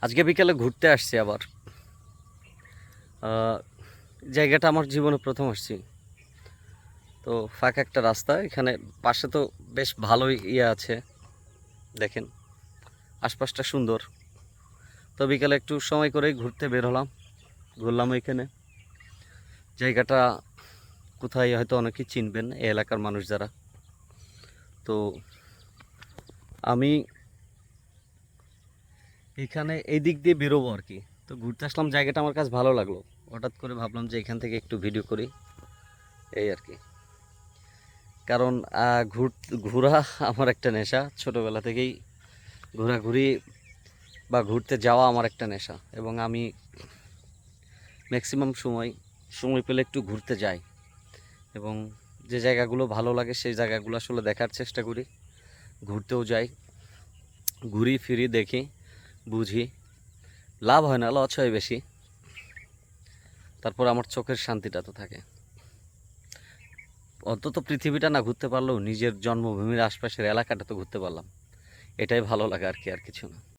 আজকে বিকেলে ঘুরতে আসছি আবার। জায়গাটা আমার জীবনে প্রথম আসছি। তো ফাঁকা একটা রাস্তা, এখানে পাশে তো বেশ ভালোই আছে, দেখেন আশপাশটা সুন্দর। তো বিকেলে একটু সময় করেই ঘুরতে বের হলাম, ঘুরলাম এখানে। জায়গাটা কোথায় হয়তো অনেকেই চিনবেন, এই এলাকার মানুষ যারা। তো আমি এখানে এই দিক দিয়ে বেরোবো আর কি। তো ঘুরতে আসলাম, জায়গাটা আমার কাছে ভালো লাগলো। হঠাৎ করে ভাবলাম যে এখান থেকে একটু ভিডিও করি, এই আর কি। কারণ ঘোরা আমার একটা নেশা, ছোটোবেলা থেকেই ঘোরাঘুরি বা ঘুরতে যাওয়া আমার একটা নেশা। এবং আমি ম্যাক্সিমাম সময় পেলে একটু ঘুরতে যাই, এবং যে জায়গাগুলো ভালো লাগে সেই জায়গাগুলো আসলে দেখার চেষ্টা করি, ঘুরতেও যাই, ঘুরি ফিরি দেখি বুঝি। লাভ হয় না, লস হয় বেশি। তারপর আমার চোখের শান্তিটা তো থাকে। অন্তত পৃথিবীটা না ঘুরতে পারলেও নিজের জন্মভূমির আশপাশের এলাকাটা তো ঘুরতে পারলাম, এটাই ভালো লাগে আর কি, আর কিছু না।